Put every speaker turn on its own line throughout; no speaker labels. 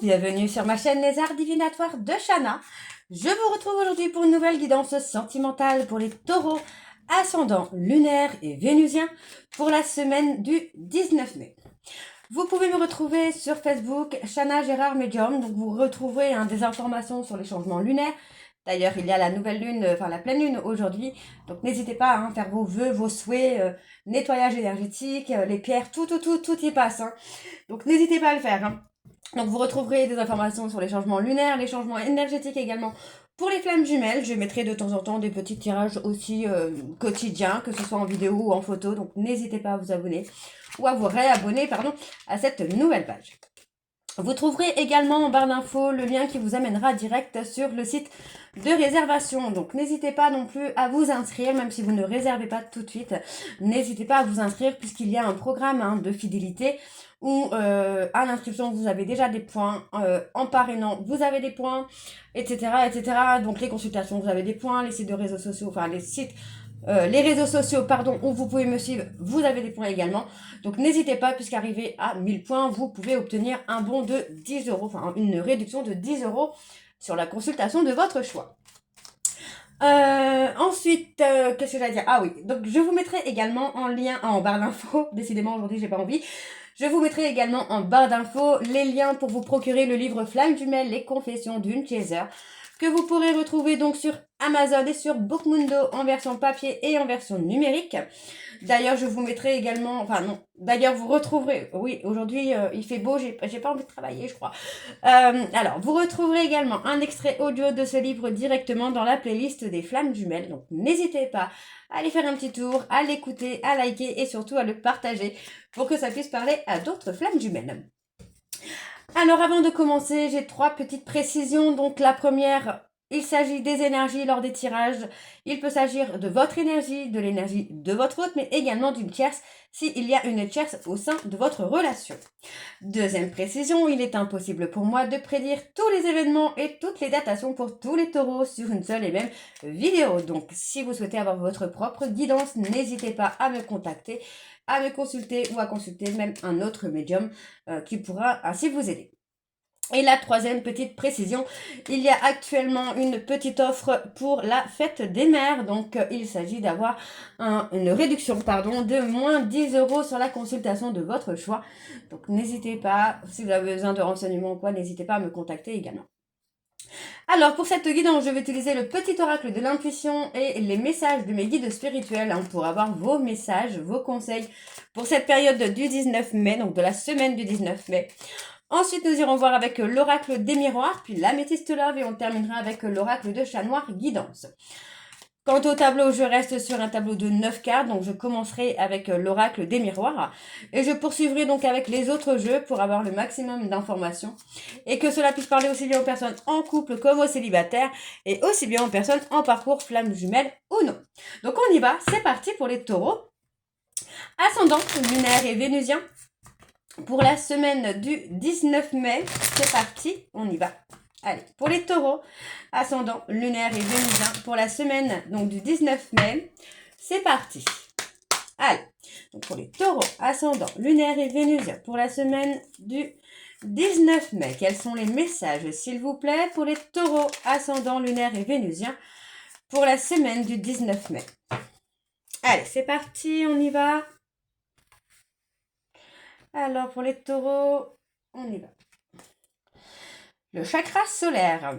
bienvenue sur ma chaîne Les Arts Divinatoires de Shana. Je vous retrouve aujourd'hui pour une nouvelle guidance sentimentale pour les taureaux, ascendant lunaire et vénusien pour la semaine du 19 mai. Vous pouvez me retrouver sur Facebook, Shana Gérard Medium, donc vous retrouverez des informations sur les changements lunaires. D'ailleurs, il y a la nouvelle lune, la pleine lune aujourd'hui, donc n'hésitez pas à faire vos vœux, vos souhaits, nettoyage énergétique, les pierres, tout y passe. Donc n'hésitez pas à le faire. Donc vous retrouverez des informations sur les changements lunaires, les changements énergétiques également. Pour les flammes jumelles, je mettrai de temps en temps des petits tirages aussi quotidiens, que ce soit en vidéo ou en photo. Donc n'hésitez pas à vous abonner ou à vous réabonner à cette nouvelle page. Vous trouverez également en barre d'infos le lien qui vous amènera direct sur le site de réservation. Donc n'hésitez pas non plus à vous inscrire, même si vous ne réservez pas tout de suite. N'hésitez pas à vous inscrire puisqu'il y a un programme de fidélité où à l'inscription vous avez déjà des points, en parrainant vous avez des points, etc. etc. Donc les consultations vous avez des points, les sites de réseaux sociaux, les réseaux sociaux, où vous pouvez me suivre, vous avez des points également. Donc n'hésitez pas, puisqu'arrivé à 1000 points, vous pouvez obtenir un bon de 10 €, une réduction de 10 € sur la consultation de votre choix. Ensuite, qu'est-ce que j'allais dire? Ah oui, donc je vous mettrai également en lien, en barre d'infos, décidément aujourd'hui j'ai pas envie, je vous mettrai également en barre d'infos les liens pour vous procurer le livre Flammes jumelles, les confessions d'une chaser, que vous pourrez retrouver donc sur Amazon et sur Bookmundo en version papier et en version numérique. D'ailleurs, je vous mettrai également, d'ailleurs vous retrouverez, oui, aujourd'hui il fait beau, j'ai pas envie de travailler, je crois. Alors, vous retrouverez également un extrait audio de ce livre directement dans la playlist des Flammes jumelles. Donc, n'hésitez pas à aller faire un petit tour, à l'écouter, à liker et surtout à le partager pour que ça puisse parler à d'autres flammes jumelles. Alors avant de commencer, j'ai 3 petites précisions. Donc la première, il s'agit des énergies lors des tirages. Il peut s'agir de votre énergie, de l'énergie de votre hôte, mais également d'une tierce s'il y a une tierce au sein de votre relation. Deuxième précision, il est impossible pour moi de prédire tous les événements et toutes les datations pour tous les taureaux sur une seule et même vidéo. Donc si vous souhaitez avoir votre propre guidance, n'hésitez pas à me contacter, à me consulter ou à consulter même un autre médium qui pourra ainsi vous aider. Et la troisième petite précision, il y a actuellement une petite offre pour la fête des mères. Donc il s'agit d'avoir une réduction de moins 10 € sur la consultation de votre choix. Donc n'hésitez pas, si vous avez besoin de renseignements ou quoi, n'hésitez pas à me contacter également. Alors pour cette guidance, je vais utiliser le petit oracle de l'intuition et les messages de mes guides spirituels pour avoir vos messages, vos conseils pour cette période du 19 mai, donc de la semaine du 19 mai. Ensuite, nous irons voir avec l'oracle des miroirs, puis l'améthyste love et on terminera avec l'oracle de chat noir guidance. Quant au tableau, je reste sur un tableau de 9 cartes, donc je commencerai avec l'oracle des miroirs et je poursuivrai donc avec les autres jeux pour avoir le maximum d'informations et que cela puisse parler aussi bien aux personnes en couple comme aux célibataires et aussi bien aux personnes en parcours flammes jumelles ou non. Donc on y va, c'est parti pour les taureaux. Ascendant, lunaire et vénusien pour la semaine du 19 mai, c'est parti, on y va. Allez, pour les taureaux, ascendant, lunaire et vénusien, pour la semaine donc du 19 mai, c'est parti. Allez, donc pour les taureaux, ascendant, lunaire et vénusien, pour la semaine du 19 mai, quels sont les messages, s'il vous plaît, pour les taureaux, ascendant, lunaire et vénusien, pour la semaine du 19 mai. Allez, c'est parti, on y va. Alors, pour les taureaux, on y va. Le chakra solaire.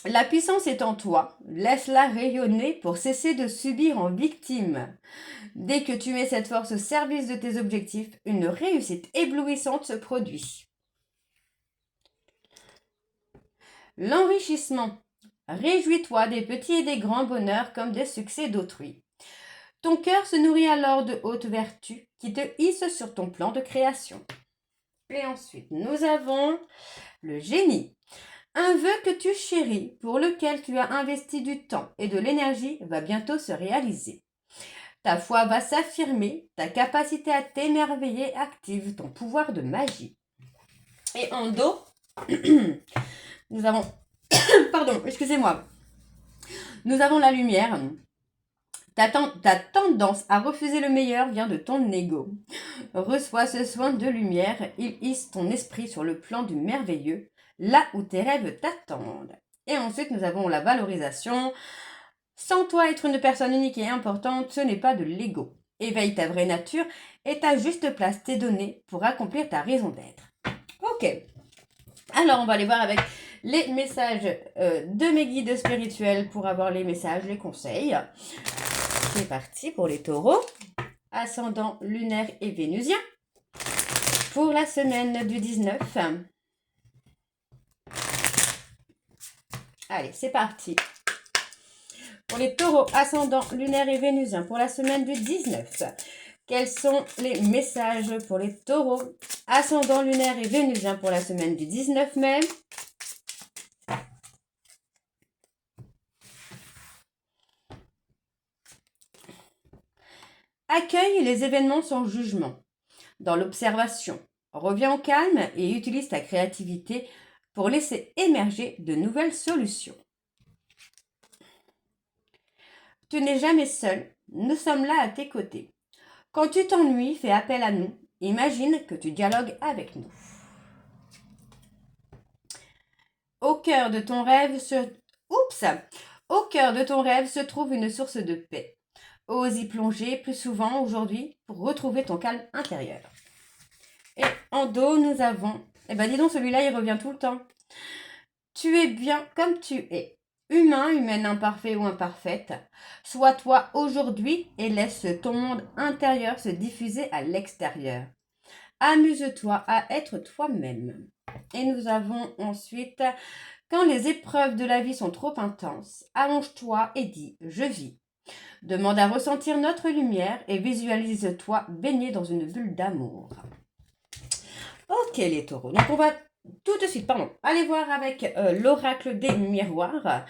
La puissance est en toi, laisse-la rayonner pour cesser de subir en victime. Dès que tu mets cette force au service de tes objectifs, une réussite éblouissante se produit. L'enrichissement. Réjouis-toi des petits et des grands bonheurs comme des succès d'autrui. Ton cœur se nourrit alors de hautes vertus qui te hissent sur ton plan de création. Et ensuite, nous avons le génie. Un vœu que tu chéris, pour lequel tu as investi du temps et de l'énergie, va bientôt se réaliser. Ta foi va s'affirmer, ta capacité à t'émerveiller active ton pouvoir de magie. Et en dos, nous avons... Pardon, excusez-moi. Nous avons la lumière. Ta tendance à refuser le meilleur vient de ton ego. Reçois ce soin de lumière, il hisse ton esprit sur le plan du merveilleux. là où tes rêves t'attendent. Et ensuite, nous avons la valorisation. Sans toi, être une personne unique et importante, ce n'est pas de l'ego. Éveille ta vraie nature et ta juste place t'est donnée pour accomplir ta raison d'être. Ok. Alors, on va aller voir avec les messages de mes guides spirituels pour avoir les messages, les conseils. C'est parti pour les taureaux. Ascendant lunaire et vénusien. Pour la semaine du 19. Allez, c'est parti. Pour les taureaux, ascendant lunaire et vénusien, pour la semaine du 19. Quels sont les messages pour les taureaux, ascendant lunaire et vénusien, pour la semaine du 19 mai? Accueille les événements sans jugement. Dans l'observation, reviens au calme et utilise ta créativité pour laisser émerger de nouvelles solutions. Tu n'es jamais seul, nous sommes là à tes côtés. Quand tu t'ennuies, fais appel à nous. Imagine que tu dialogues avec nous. Au cœur de ton rêve se trouve une source de paix. Ose y plonger plus souvent aujourd'hui pour retrouver ton calme intérieur. Et en dos, nous avons... dis donc, celui-là, il revient tout le temps. Tu es bien comme tu es. Humain, humaine imparfait ou imparfaite. Sois toi aujourd'hui et laisse ton monde intérieur se diffuser à l'extérieur. Amuse-toi à être toi-même. Et nous avons ensuite, quand les épreuves de la vie sont trop intenses, allonge-toi et dis « je vis ». Demande à ressentir notre lumière et visualise-toi baigné dans une bulle d'amour. Ok les taureaux, donc on va tout de suite, aller voir avec l'oracle des miroirs.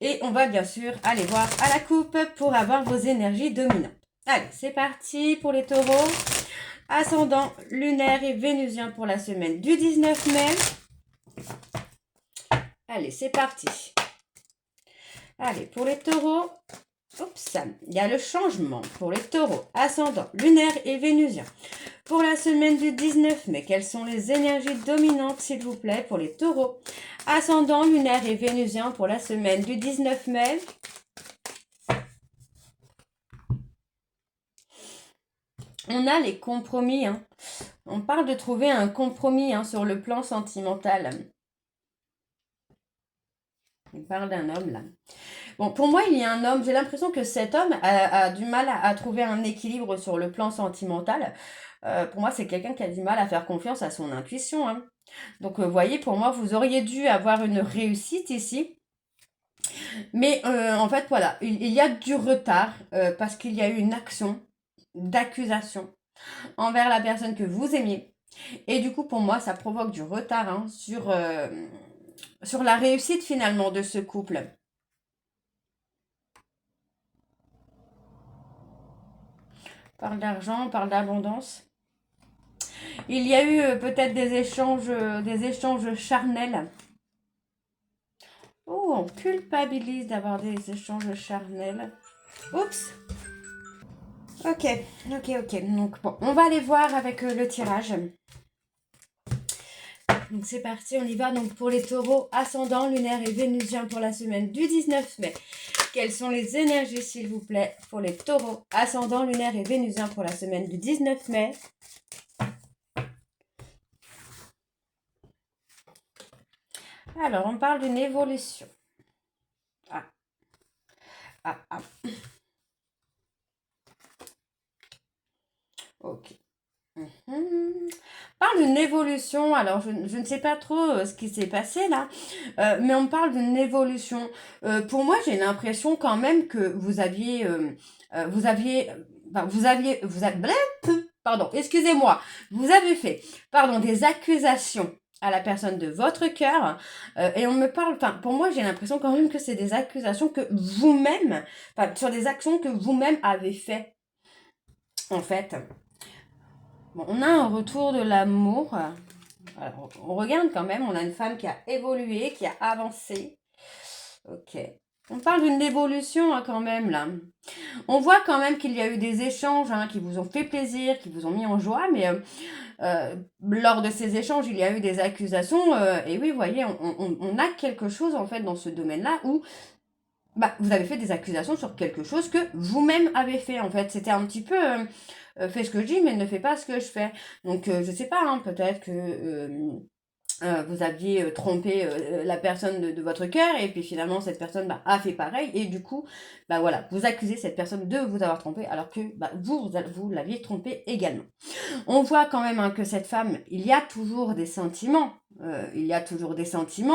Et on va bien sûr aller voir à la coupe pour avoir vos énergies dominantes. Allez, c'est parti pour les taureaux. Ascendant lunaire et vénusien pour la semaine du 19 mai. Allez, c'est parti. Allez, pour les taureaux, il y a le changement pour les taureaux. Ascendant lunaire et vénusien. Pour la semaine du 19 mai, quelles sont les énergies dominantes, s'il vous plaît, pour les taureaux? Ascendant lunaire et vénusien pour la semaine du 19 mai. On a les compromis. On parle de trouver un compromis sur le plan sentimental. On parle d'un homme là. Bon, pour moi, il y a un homme. J'ai l'impression que cet homme a du mal à trouver un équilibre sur le plan sentimental. Pour moi, c'est quelqu'un qui a du mal à faire confiance à son intuition. Donc, vous voyez, pour moi, vous auriez dû avoir une réussite ici. Mais en fait, voilà, il y a du retard parce qu'il y a eu une action d'accusation envers la personne que vous aimiez. Et du coup, pour moi, ça provoque du retard sur la réussite finalement de ce couple. On parle d'argent, on parle d'abondance. Il y a eu peut-être des échanges charnels. Oh, on culpabilise d'avoir des échanges charnels. Oups. Ok. Donc bon, on va aller voir avec le tirage. Donc c'est parti, on y va. Donc pour les taureaux, ascendant, lunaire et vénusien pour la semaine du 19 mai. Quelles sont les énergies, s'il vous plaît, pour les taureaux, ascendant, lunaire et vénusien pour la semaine du 19 mai? Alors, on parle d'une évolution. Ok. On parle d'une évolution. Alors, je ne sais pas trop ce qui s'est passé là, mais on parle d'une évolution. Pour moi, j'ai l'impression quand même que vous aviez, excusez-moi, vous avez fait, des accusations à la personne de votre cœur, et on me parle, pour moi, j'ai l'impression quand même que c'est des accusations que vous-même, sur des actions que vous-même avez fait, en fait. Bon, on a un retour de l'amour. Alors, on regarde quand même, on a une femme qui a évolué, qui a avancé. Ok. On parle d'une évolution hein, quand même là. On voit quand même qu'il y a eu des échanges hein, qui vous ont fait plaisir, qui vous ont mis en joie, mais lors de ces échanges, il y a eu des accusations. Et oui, vous voyez, on a quelque chose en fait dans ce domaine-là où bah, vous avez fait des accusations sur quelque chose que vous-même avez fait en fait. C'était un petit peu fais ce que je dis, mais ne fais pas ce que je fais. Donc je sais pas, hein, peut-être que vous aviez trompé la personne de votre cœur et puis finalement cette personne bah, a fait pareil et du coup bah voilà vous accusez cette personne de vous avoir trompé alors que bah, vous l'aviez trompé également. On voit quand même hein, que cette femme il y a toujours des sentiments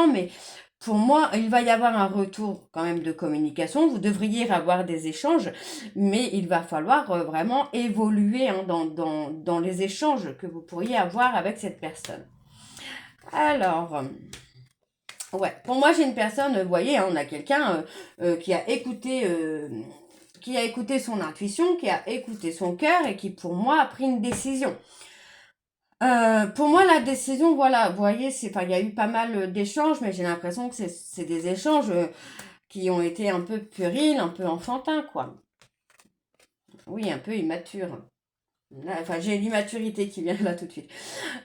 mais pour moi, il va y avoir un retour quand même de communication. Vous devriez avoir des échanges, mais il va falloir vraiment évoluer hein, dans les échanges que vous pourriez avoir avec cette personne. Alors, ouais, pour moi, j'ai une personne, vous voyez, hein, on a quelqu'un qui a écouté son intuition, qui a écouté son cœur et qui, pour moi, a pris une décision. Pour moi, la décision, voilà, vous voyez, il y a eu pas mal d'échanges, mais j'ai l'impression que c'est des échanges qui ont été un peu puérils, un peu enfantins, quoi. Oui, un peu immatures. Enfin, j'ai l'immaturité qui vient là tout de suite.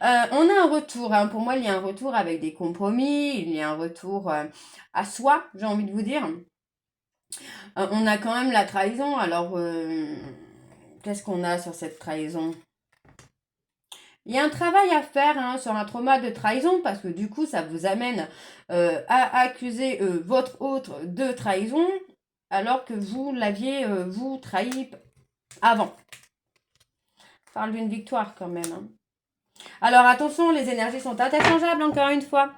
On a un retour, hein. Pour moi, il y a un retour avec des compromis, il y a un retour à soi, j'ai envie de vous dire. On a quand même la trahison, alors qu'est-ce qu'on a sur cette trahison? Il y a un travail à faire hein, sur un trauma de trahison parce que du coup, ça vous amène à accuser votre autre de trahison alors que vous l'aviez, vous, trahi avant. Je parle d'une victoire quand même. Hein. Alors attention, les énergies sont interchangeables encore une fois.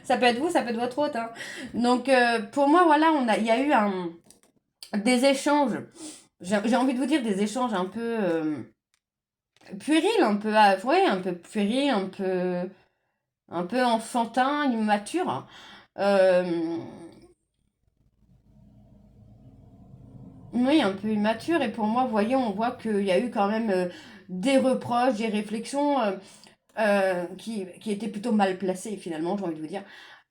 Ça peut être vous, ça peut être votre hôte. Hein. Donc pour moi, voilà, il y a eu des échanges. J'ai envie de vous dire des échanges un peu puérils, un peu puérils, un peu enfantin, immature. Oui, un peu immature. Et pour moi, vous voyez, on voit qu'il y a eu quand même des reproches, des réflexions qui étaient plutôt mal placées, finalement, j'ai envie de vous dire.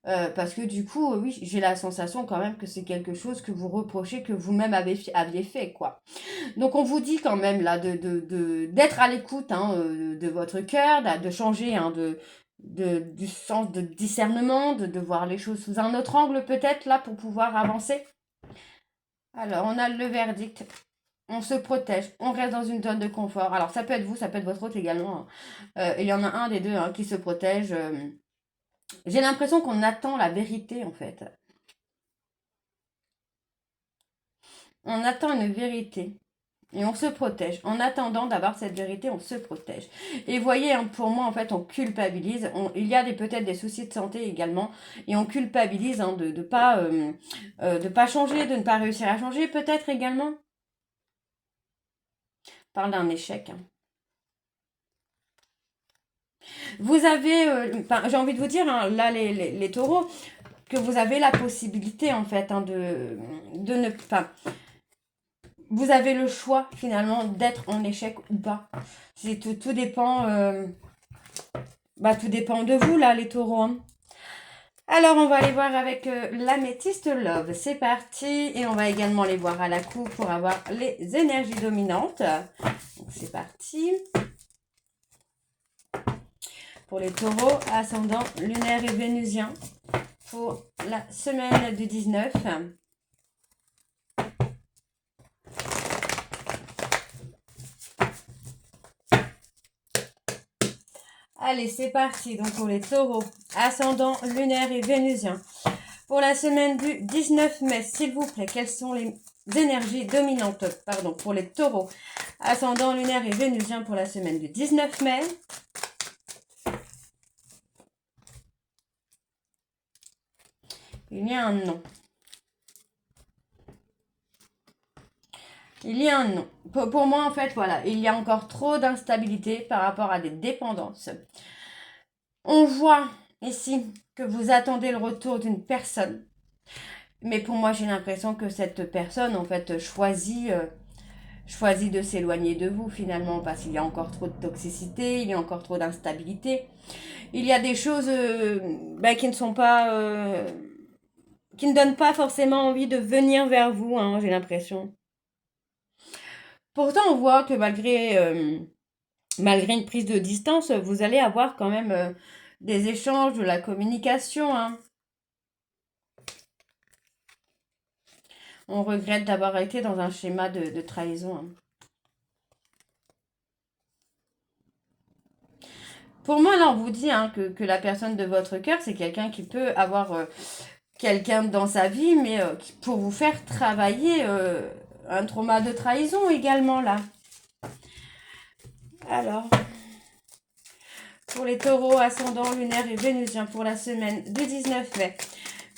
Parce que du coup, oui, j'ai la sensation quand même que c'est quelque chose que vous reprochez, que vous-même aviez fait, quoi. Donc on vous dit quand même là d'être à l'écoute hein, de votre cœur, de changer hein, du sens de discernement, de voir les choses sous un autre angle peut-être là pour pouvoir avancer. Alors on a le verdict. On se protège, on reste dans une zone de confort. Alors ça peut être vous, ça peut être votre autre également. Hein. Il y en a un des deux hein, qui se protège. J'ai l'impression qu'on attend la vérité en fait. On attend une vérité. Et on se protège. En attendant d'avoir cette vérité, on se protège. Et vous voyez, hein, pour moi, en fait, on culpabilise. Il y a peut-être des soucis de santé également. Et on culpabilise hein, de pas changer, de ne pas réussir à changer, peut-être également. On parle d'un échec. Hein. Vous avez, j'ai envie de vous dire, hein, là, les taureaux, que vous avez la possibilité, en fait, hein, de ne pas... Vous avez le choix finalement d'être en échec ou pas. C'est tout dépend. Tout dépend de vous là, les taureaux. Hein. Alors on va aller voir avec l'améthyste love. C'est parti. Et on va également les voir à la coupe pour avoir les énergies dominantes. Donc c'est parti. Pour les taureaux, ascendant lunaire et vénusien. Pour la semaine du 19. Allez, c'est parti. Donc pour les taureaux, ascendant lunaire et vénusien. Pour la semaine du 19 mai, s'il vous plaît, quelles sont les énergies dominantes pour les taureaux, ascendant lunaire et vénusien pour la semaine du 19 mai. Il y a un non. Il y a un non. Pour moi, en fait, voilà, il y a encore trop d'instabilité par rapport à des dépendances. On voit ici que vous attendez le retour d'une personne. Mais pour moi, j'ai l'impression que cette personne, en fait, choisit de s'éloigner de vous, finalement, parce qu'il y a encore trop de toxicité, il y a encore trop d'instabilité. Il y a des choses qui ne sont pas qui ne donne pas forcément envie de venir vers vous, hein, j'ai l'impression. Pourtant, on voit que malgré une prise de distance, vous allez avoir quand même des échanges, de la communication, hein. On regrette d'avoir été dans un schéma de trahison, hein. Pour moi, là, on vous dit hein, que la personne de votre cœur, c'est quelqu'un qui peut avoir quelqu'un dans sa vie, mais pour vous faire travailler un trauma de trahison également, là. Alors, pour les taureaux, ascendant, lunaire et vénusien pour la semaine du 19 mai,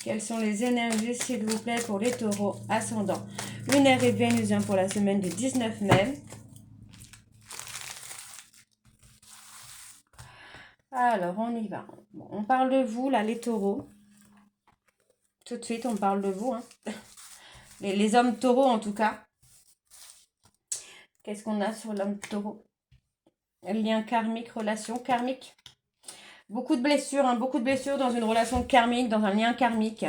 quelles sont les énergies, s'il vous plaît, pour les taureaux, ascendant, lunaire et vénusien pour la semaine du 19 mai? Alors, on y va. Bon, on parle de vous, là, les taureaux. Tout de suite, on parle de vous. Hein. Les hommes taureaux, en tout cas. Qu'est-ce qu'on a sur l'homme taureau? Lien karmique, relation karmique. Beaucoup de blessures, hein, beaucoup de blessures dans une relation karmique, dans un lien karmique.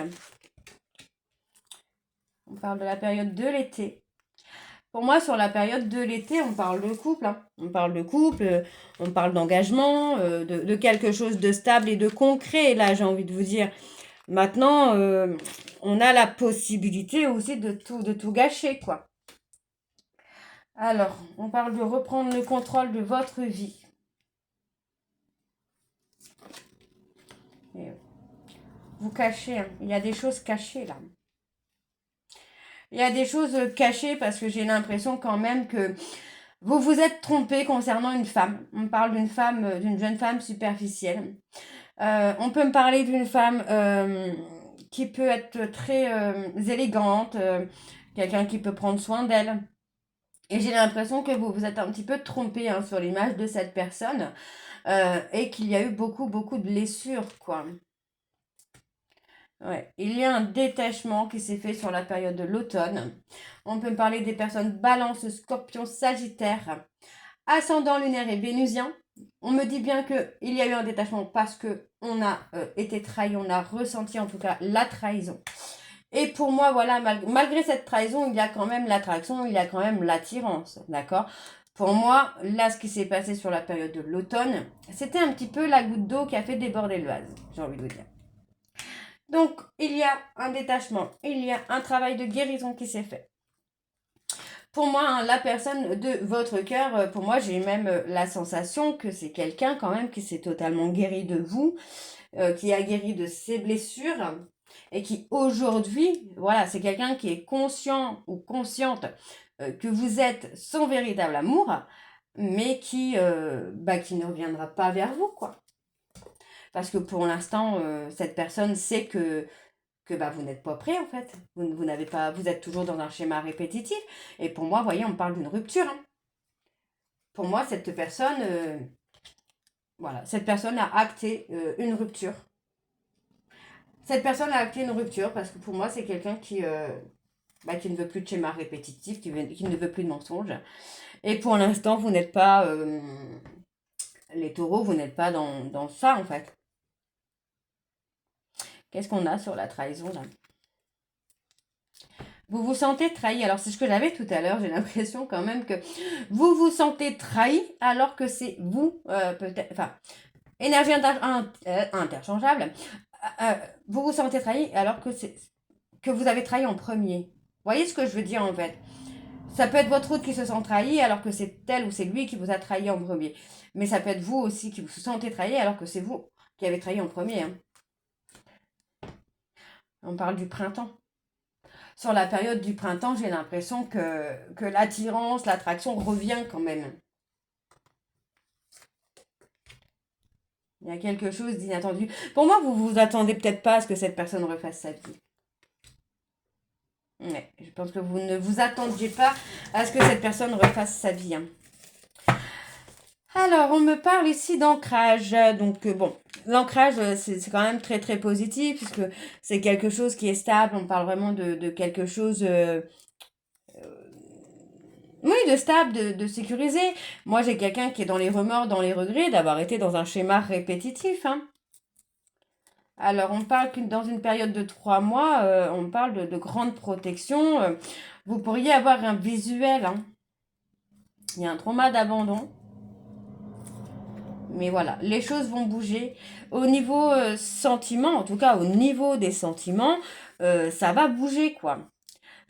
On parle de la période de l'été. Pour moi, sur la période de l'été, on parle de couple. Hein. On parle de couple, on parle d'engagement, de quelque chose de stable et de concret. Là, j'ai envie de vous dire. Maintenant, on a la possibilité aussi de tout gâcher, quoi. Alors, on parle de reprendre le contrôle de votre vie. Et vous cachez, hein. Il y a des choses cachées, là. Il y a des choses cachées parce que j'ai l'impression quand même que vous vous êtes trompé concernant une femme. On parle d'une femme, d'une jeune femme superficielle. On peut me parler d'une femme qui peut être très élégante, quelqu'un qui peut prendre soin d'elle. Et j'ai l'impression que vous vous êtes un petit peu trompé hein, sur l'image de cette personne et qu'il y a eu beaucoup de blessures, quoi. Ouais. Il y a un détachement qui s'est fait sur la période de l'automne. On peut me parler des personnes balance, scorpion, sagittaire, ascendant lunaire et vénusien. On me dit bien qu'il y a eu un détachement parce que on a été trahi, on a ressenti en tout cas la trahison. Et pour moi, voilà, malgré cette trahison, il y a quand même l'attraction, il y a quand même l'attirance, d'accord? Pour moi, là, ce qui s'est passé sur la période de l'automne, c'était un petit peu la goutte d'eau qui a fait déborder le vase, j'ai envie de vous dire. Donc, il y a un détachement, il y a un travail de guérison qui s'est fait. Pour moi, hein, la personne de votre cœur, pour moi, j'ai même la sensation que c'est quelqu'un quand même qui s'est totalement guéri de vous, qui a guéri de ses blessures et qui aujourd'hui, voilà, c'est quelqu'un qui est conscient ou consciente que vous êtes son véritable amour, mais qui ne reviendra pas vers vous, quoi. Parce que pour l'instant, cette personne sait que vous n'êtes pas prêt en fait. Vous n'avez pas, vous êtes toujours dans un schéma répétitif. Et pour moi, vous voyez, on parle d'une rupture. Hein. Pour moi, cette personne, voilà, cette personne a acté une rupture. Cette personne a acté une rupture parce que pour moi, c'est quelqu'un qui ne veut plus de schéma répétitif, qui ne veut plus de mensonges. Et pour l'instant, vous n'êtes pas, les taureaux, vous n'êtes pas dans ça en fait. Qu'est-ce qu'on a sur la trahison là? Vous vous sentez trahi. Alors, c'est ce que j'avais tout à l'heure. J'ai l'impression quand même que vous vous sentez trahi alors que c'est vous, peut-être, enfin, énergie interchangeable. Vous vous sentez trahi alors que vous avez trahi en premier. Vous voyez ce que je veux dire en fait? Ça peut être votre autre qui se sent trahi alors que c'est elle ou c'est lui qui vous a trahi en premier. Mais ça peut être vous aussi qui vous sentez trahi alors que c'est vous qui avez trahi en premier. Hein. On parle du printemps. Sur la période du printemps, j'ai l'impression que l'attirance, l'attraction revient quand même. Il y a quelque chose d'inattendu. Pour moi, vous vous attendez peut-être pas à ce que cette personne refasse sa vie. Ouais, je pense que vous ne vous attendiez pas à ce que cette personne refasse sa vie. Hein. Alors, on me parle ici d'ancrage. Donc, bon, l'ancrage, c'est quand même très, très positif puisque c'est quelque chose qui est stable. On parle vraiment de quelque chose... oui, de stable, de sécurisé. Moi, j'ai quelqu'un qui est dans les remords, dans les regrets, d'avoir été dans un schéma répétitif. Hein. Alors, on parle que dans une période de 3 mois, on parle de grande protection. Vous pourriez avoir un visuel, hein. Il y a un trauma d'abandon. Mais voilà, les choses vont bouger. Au niveau sentiment, en tout cas au niveau des sentiments, ça va bouger, quoi.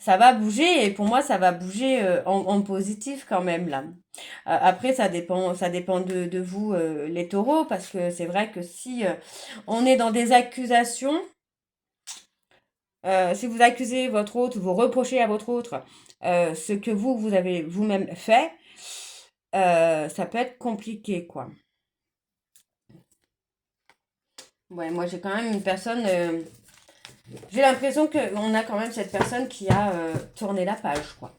Ça va bouger et pour moi, ça va bouger en positif quand même, là. Après, ça dépend de vous, les taureaux, parce que c'est vrai que si on est dans des accusations, si vous accusez votre autre, vous reprochez à votre autre ce que vous avez vous-même fait, ça peut être compliqué, quoi. Ouais, moi j'ai quand même une personne. J'ai l'impression qu'on a quand même cette personne qui a tourné la page, quoi.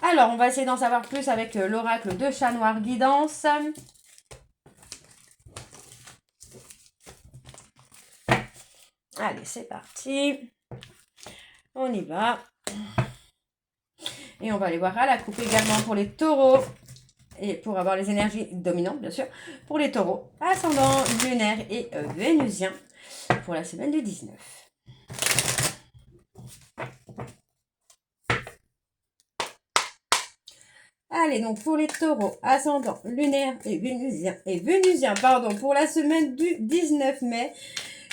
Alors, on va essayer d'en savoir plus avec l'oracle de Chat Noir Guidance. Allez, c'est parti. On y va. Et on va aller voir à la coupe également pour les taureaux. Et pour avoir les énergies dominantes, bien sûr, pour les taureaux, ascendant, lunaire et vénusien pour la semaine du 19. Allez, donc pour les taureaux, ascendant, lunaire et vénusien, pour la semaine du 19 mai.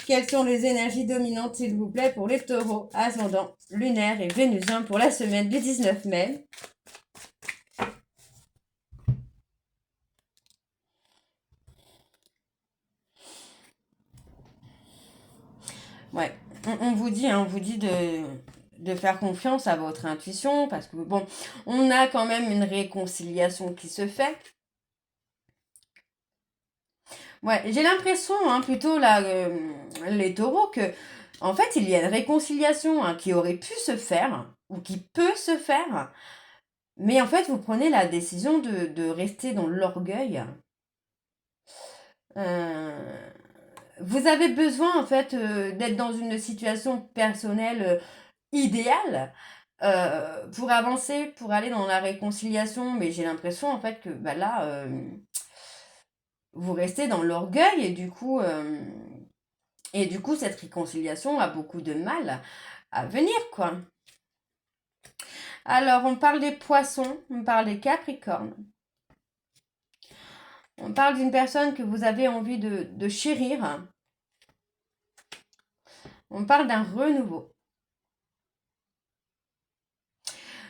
Quelles sont les énergies dominantes, s'il vous plaît, pour les taureaux, ascendant, lunaire et vénusien pour la semaine du 19 mai? Ouais, on vous dit, hein, on vous dit de faire confiance à votre intuition, parce que bon, on a quand même une réconciliation qui se fait. Ouais, j'ai l'impression, hein, plutôt là, les taureaux, que en fait, il y a une réconciliation hein, qui aurait pu se faire, ou qui peut se faire, mais en fait, vous prenez la décision de rester dans l'orgueil. Euh, Vous avez besoin, en fait, d'être dans une situation personnelle idéale pour avancer, pour aller dans la réconciliation. Mais j'ai l'impression, en fait, que bah, là, vous restez dans l'orgueil et du coup, cette réconciliation a beaucoup de mal à venir, quoi. Alors, on parle des poissons, on parle des capricornes. On parle d'une personne que vous avez envie de chérir. On parle d'un renouveau.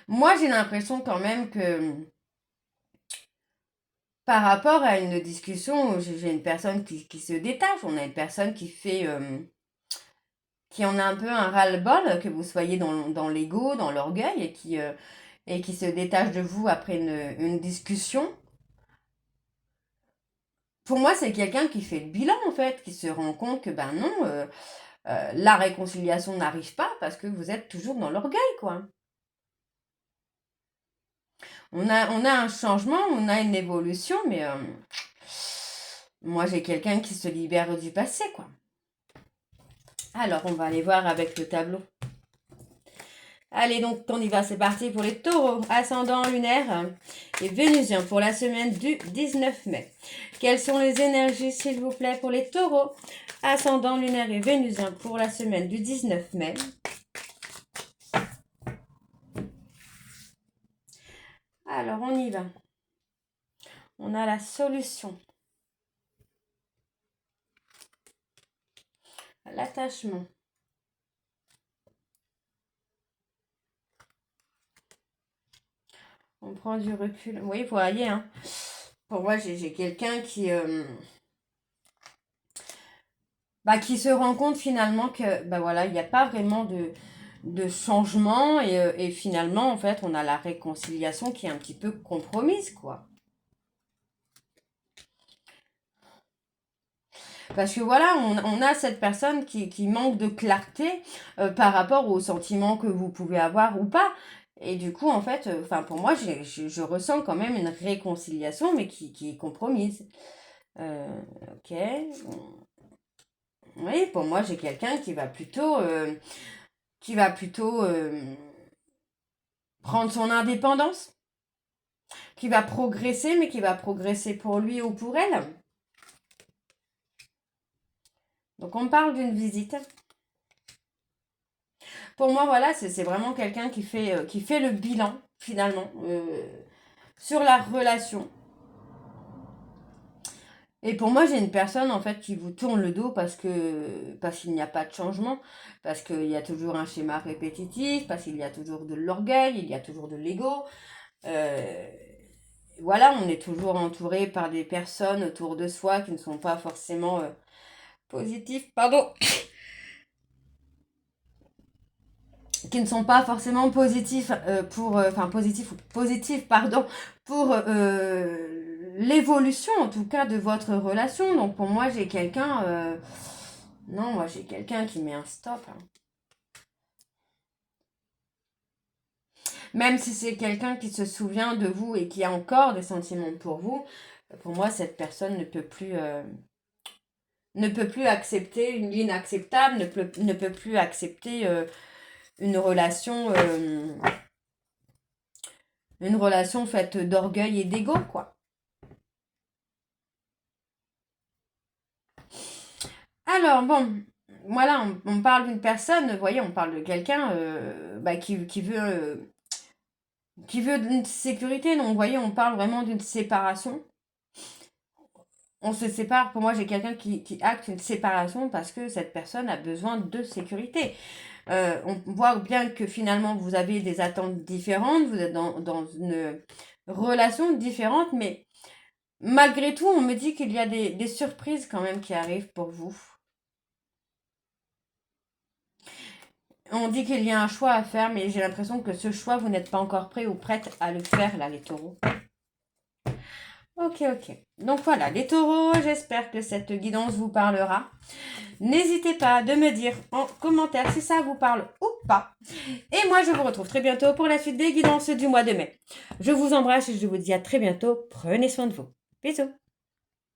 Moi, j'ai l'impression quand même que par rapport à une discussion, j'ai une personne qui se détache. On a une personne qui fait... qui en a un peu un ras-le-bol, que vous soyez dans l'ego, dans l'orgueil, et qui se détache de vous après une discussion. Pour moi, c'est quelqu'un qui fait le bilan, en fait, qui se rend compte que, ben non, la réconciliation n'arrive pas parce que vous êtes toujours dans l'orgueil, quoi. On a un changement, on a une évolution, mais moi, j'ai quelqu'un qui se libère du passé, quoi. Alors, on va aller voir avec le tableau. Allez, donc, on y va, c'est parti pour les taureaux, ascendant lunaire et vénusien pour la semaine du 19 mai. Quelles sont les énergies, s'il vous plaît, pour les taureaux, ascendant lunaire et vénusien pour la semaine du 19 mai? Alors, on y va. On a la solution. L'attachement. On prend du recul. Oui, vous voyez, hein. Pour moi, j'ai quelqu'un qui se rend compte finalement que, bah voilà, il n'y a pas vraiment de changement et finalement, en fait, on a la réconciliation qui est un petit peu compromise, quoi. Parce que voilà, on a cette personne qui manque de clarté par rapport aux sentiments que vous pouvez avoir ou pas. Et du coup, en fait, pour moi, je ressens quand même une réconciliation, mais qui est compromise. Ok. Oui, pour moi, j'ai quelqu'un qui va plutôt prendre son indépendance, qui va progresser, mais qui va progresser pour lui ou pour elle. Donc, on parle d'une visite. Pour moi, voilà, c'est vraiment quelqu'un qui fait le bilan, finalement, sur la relation. Et pour moi, j'ai une personne, en fait, qui vous tourne le dos parce qu'il n'y a pas de changement, parce qu'il y a toujours un schéma répétitif, parce qu'il y a toujours de l'orgueil, il y a toujours de l'ego. Euh, voilà, on est toujours entouré par des personnes autour de soi qui ne sont pas forcément positives, pardon, qui ne sont pas forcément positifs enfin positifs, pardon, pour l'évolution, en tout cas, de votre relation. Donc, pour moi, j'ai quelqu'un, non, moi, j'ai quelqu'un qui met un stop, hein. Même si c'est quelqu'un qui se souvient de vous et qui a encore des sentiments pour moi, cette personne ne peut plus accepter l'inacceptable, ne peut plus accepter une relation, euh, une relation faite d'orgueil et d'ego, quoi. Alors, bon, voilà, on parle d'une personne, vous voyez, on parle de quelqu'un qui veut une sécurité. Donc, vous voyez, on parle vraiment d'une séparation. On se sépare. Pour moi, j'ai quelqu'un qui acte une séparation parce que cette personne a besoin de sécurité. On voit bien que finalement, vous avez des attentes différentes, vous êtes dans une relation différente, mais malgré tout, on me dit qu'il y a des surprises quand même qui arrivent pour vous. On dit qu'il y a un choix à faire, mais j'ai l'impression que ce choix, vous n'êtes pas encore prêt ou prête à le faire, là, les taureaux. Ok, ok. Donc voilà, les taureaux, j'espère que cette guidance vous parlera. N'hésitez pas de me dire en commentaire si ça vous parle ou pas. Et moi, je vous retrouve très bientôt pour la suite des guidances du mois de mai. Je vous embrasse et je vous dis à très bientôt. Prenez soin de vous. Bisous.